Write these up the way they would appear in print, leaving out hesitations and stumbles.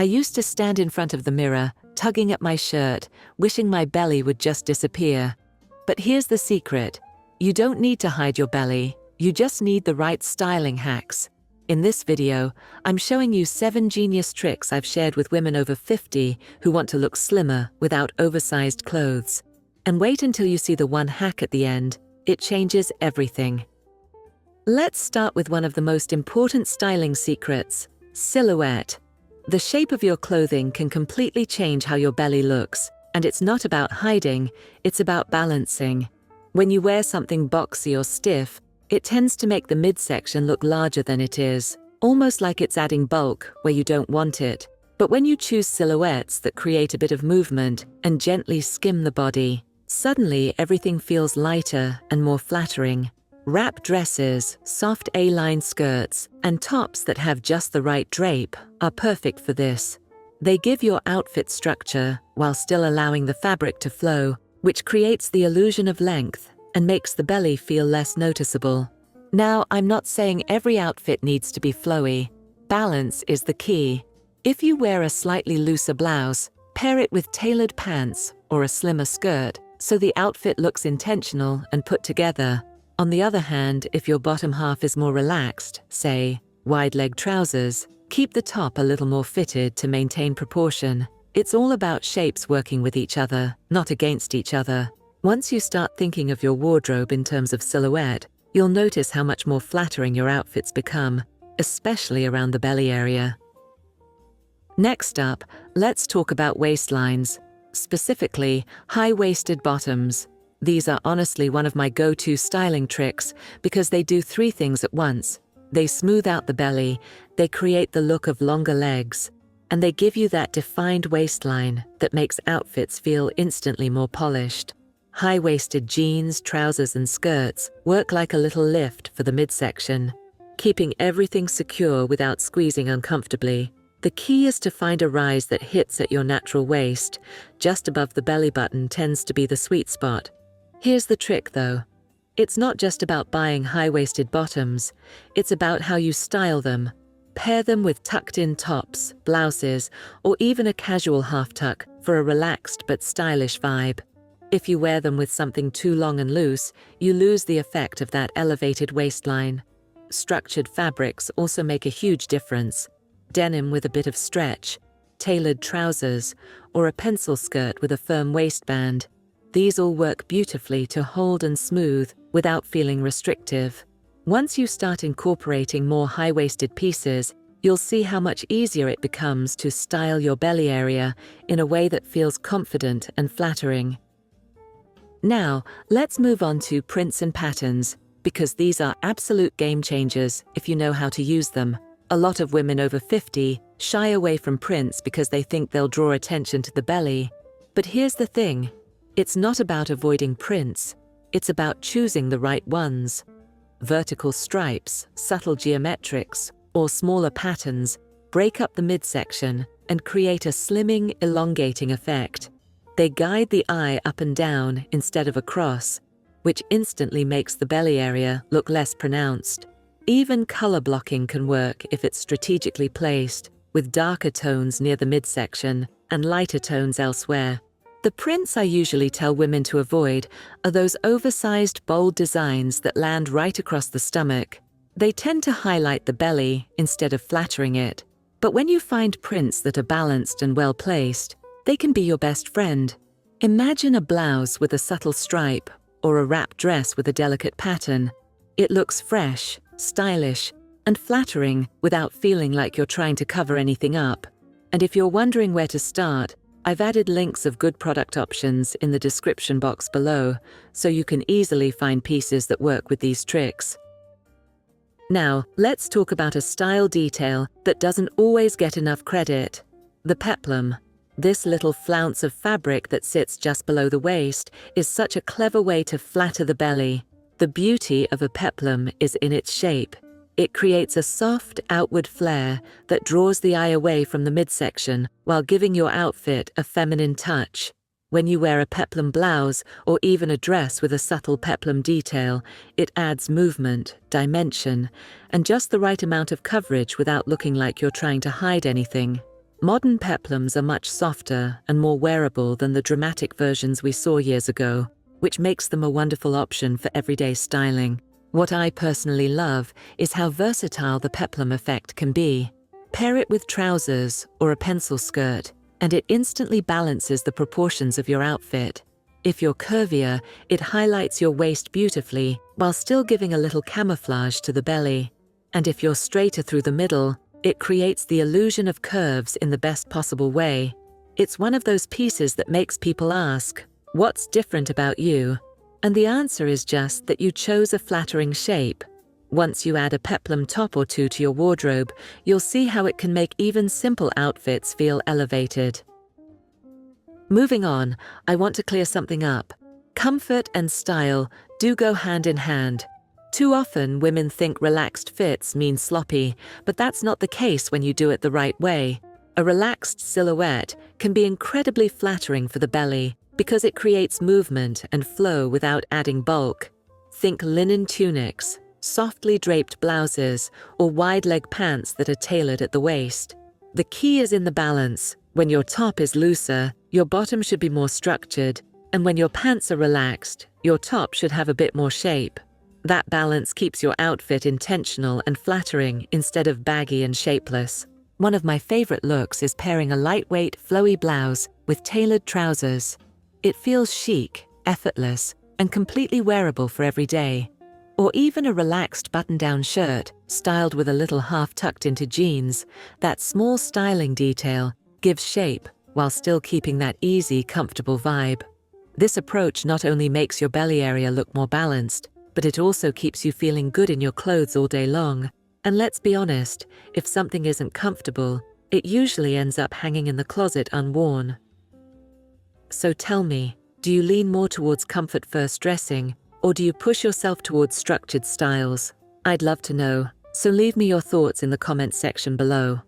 I used to stand in front of the mirror, tugging at my shirt, wishing my belly would just disappear. But here's the secret. You don't need to hide your belly, you just need the right styling hacks. In this video, I'm showing you 7 genius tricks I've shared with women over 50 who want to look slimmer without oversized clothes. And wait until you see the one hack at the end, it changes everything. Let's start with one of the most important styling secrets: silhouette. The shape of your clothing can completely change how your belly looks, and it's not about hiding, it's about balancing. When you wear something boxy or stiff, it tends to make the midsection look larger than it is, almost like it's adding bulk where you don't want it. But when you choose silhouettes that create a bit of movement and gently skim the body, suddenly everything feels lighter and more flattering. Wrap dresses, soft A-line skirts, and tops that have just the right drape are perfect for this. They give your outfit structure while still allowing the fabric to flow, which creates the illusion of length and makes the belly feel less noticeable. Now, I'm not saying every outfit needs to be flowy. Balance is the key. If you wear a slightly looser blouse, pair it with tailored pants or a slimmer skirt so the outfit looks intentional and put together. On the other hand, if your bottom half is more relaxed, say, wide-leg trousers, keep the top a little more fitted to maintain proportion. It's all about shapes working with each other, not against each other. Once you start thinking of your wardrobe in terms of silhouette, you'll notice how much more flattering your outfits become, especially around the belly area. Next up, let's talk about waistlines, specifically high-waisted bottoms. These are honestly one of my go-to styling tricks because they do 3 things at once. They smooth out the belly, they create the look of longer legs, and they give you that defined waistline that makes outfits feel instantly more polished. High-waisted jeans, trousers, and skirts work like a little lift for the midsection, keeping everything secure without squeezing uncomfortably. The key is to find a rise that hits at your natural waist. Just above the belly button tends to be the sweet spot. Here's the trick though. It's not just about buying high-waisted bottoms, it's about how you style them. Pair them with tucked-in tops, blouses, or even a casual half-tuck for a relaxed but stylish vibe. If you wear them with something too long and loose, you lose the effect of that elevated waistline. Structured fabrics also make a huge difference. Denim with a bit of stretch, tailored trousers, or a pencil skirt with a firm waistband. These all work beautifully to hold and smooth without feeling restrictive. Once you start incorporating more high-waisted pieces, you'll see how much easier it becomes to style your belly area in a way that feels confident and flattering. Now, let's move on to prints and patterns, because these are absolute game changers if you know how to use them. A lot of women over 50 shy away from prints because they think they'll draw attention to the belly. But here's the thing. It's not about avoiding prints, it's about choosing the right ones. Vertical stripes, subtle geometrics, or smaller patterns break up the midsection and create a slimming, elongating effect. They guide the eye up and down instead of across, which instantly makes the belly area look less pronounced. Even color blocking can work if it's strategically placed, with darker tones near the midsection and lighter tones elsewhere. The prints I usually tell women to avoid are those oversized, bold designs that land right across the stomach. They tend to highlight the belly instead of flattering it. But when you find prints that are balanced and well placed, they can be your best friend. Imagine a blouse with a subtle stripe or a wrap dress with a delicate pattern. It looks fresh, stylish, and flattering without feeling like you're trying to cover anything up. And if you're wondering where to start, I've added links of good product options in the description box below, so you can easily find pieces that work with these tricks. Now, let's talk about a style detail that doesn't always get enough credit: the peplum. This little flounce of fabric that sits just below the waist is such a clever way to flatter the belly. The beauty of a peplum is in its shape. It creates a soft, outward flare that draws the eye away from the midsection while giving your outfit a feminine touch. When you wear a peplum blouse or even a dress with a subtle peplum detail, it adds movement, dimension, and just the right amount of coverage without looking like you're trying to hide anything. Modern peplums are much softer and more wearable than the dramatic versions we saw years ago, which makes them a wonderful option for everyday styling. What I personally love is how versatile the peplum effect can be. Pair it with trousers or a pencil skirt, and it instantly balances the proportions of your outfit. If you're curvier, it highlights your waist beautifully while still giving a little camouflage to the belly. And if you're straighter through the middle, it creates the illusion of curves in the best possible way. It's one of those pieces that makes people ask, "What's different about you?" And the answer is just that you chose a flattering shape. Once you add a peplum top or two to your wardrobe, you'll see how it can make even simple outfits feel elevated. Moving on, I want to clear something up. Comfort and style do go hand in hand. Too often, women think relaxed fits mean sloppy, but that's not the case when you do it the right way. A relaxed silhouette can be incredibly flattering for the belly because it creates movement and flow without adding bulk. Think linen tunics, softly draped blouses, or wide-leg pants that are tailored at the waist. The key is in the balance. When your top is looser, your bottom should be more structured, and when your pants are relaxed, your top should have a bit more shape. That balance keeps your outfit intentional and flattering instead of baggy and shapeless. One of my favorite looks is pairing a lightweight, flowy blouse with tailored trousers. It feels chic, effortless, and completely wearable for every day. Or even a relaxed button-down shirt, styled with a little half tucked into jeans. That small styling detail gives shape while still keeping that easy, comfortable vibe. This approach not only makes your belly area look more balanced, but it also keeps you feeling good in your clothes all day long. And let's be honest, if something isn't comfortable, it usually ends up hanging in the closet unworn. So tell me, do you lean more towards comfort-first dressing, or do you push yourself towards structured styles? I'd love to know, so leave me your thoughts in the comments section below.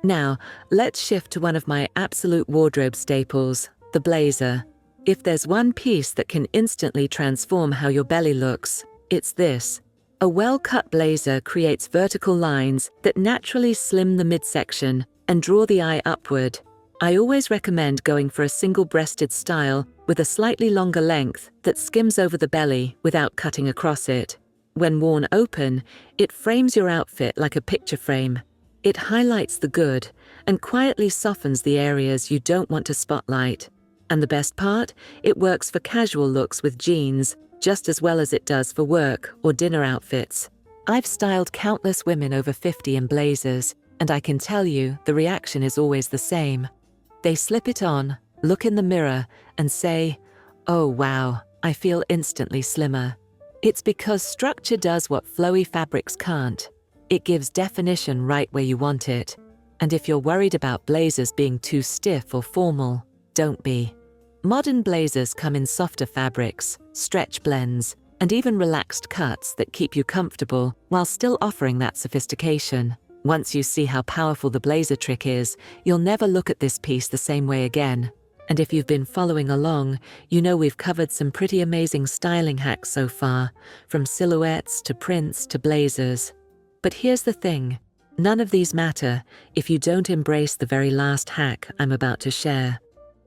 Now, let's shift to one of my absolute wardrobe staples, the blazer. If there's one piece that can instantly transform how your belly looks, it's this. A well-cut blazer creates vertical lines that naturally slim the midsection and draw the eye upward. I always recommend going for a single-breasted style with a slightly longer length that skims over the belly without cutting across it. When worn open, it frames your outfit like a picture frame. It highlights the good and quietly softens the areas you don't want to spotlight. And the best part? It works for casual looks with jeans, just as well as it does for work or dinner outfits. I've styled countless women over 50 in blazers, and I can tell you the reaction is always the same. They slip it on, look in the mirror, and say, "Oh wow, I feel instantly slimmer." It's because structure does what flowy fabrics can't. It gives definition right where you want it. And if you're worried about blazers being too stiff or formal, don't be. Modern blazers come in softer fabrics, stretch blends, and even relaxed cuts that keep you comfortable while still offering that sophistication. Once you see how powerful the blazer trick is, you'll never look at this piece the same way again. And if you've been following along, you know we've covered some pretty amazing styling hacks so far, from silhouettes to prints to blazers. But here's the thing, none of these matter if you don't embrace the very last hack I'm about to share.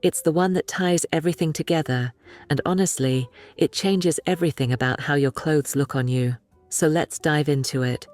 It's the one that ties everything together, and honestly, it changes everything about how your clothes look on you. So let's dive into it.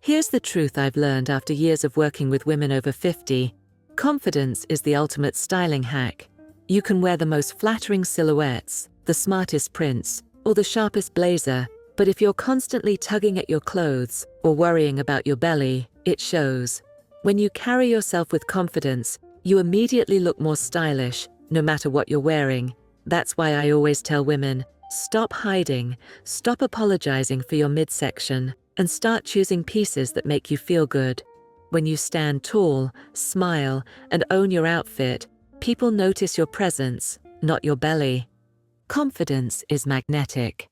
Here's the truth I've learned after years of working with women over 50. Confidence is the ultimate styling hack. You can wear the most flattering silhouettes, the smartest prints, or the sharpest blazer, but if you're constantly tugging at your clothes or worrying about your belly, it shows. When you carry yourself with confidence, you immediately look more stylish, no matter what you're wearing. That's why I always tell women, stop hiding, stop apologizing for your midsection, and start choosing pieces that make you feel good. When you stand tall, smile, and own your outfit, people notice your presence, not your belly. Confidence is magnetic.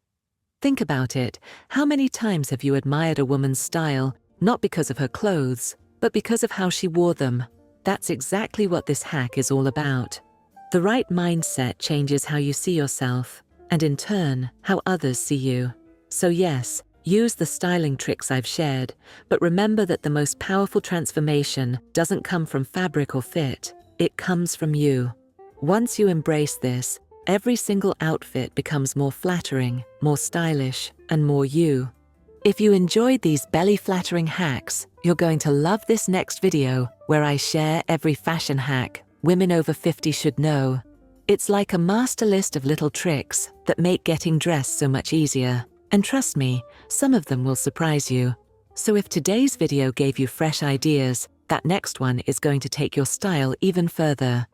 Think about it. How many times have you admired a woman's style, not because of her clothes, but because of how she wore them? That's exactly what this hack is all about. The right mindset changes how you see yourself, and in turn, how others see you. So yes, Use the styling tricks I've shared, but remember that the most powerful transformation doesn't come from fabric or fit, it comes from you. Once you embrace this, every single outfit becomes more flattering, more stylish, and more you. If you enjoyed these belly-flattering hacks, you're going to love this next video where I share every fashion hack women over 50 should know. It's like a master list of little tricks that make getting dressed so much easier. And trust me, some of them will surprise you. So if today's video gave you fresh ideas, that next one is going to take your style even further.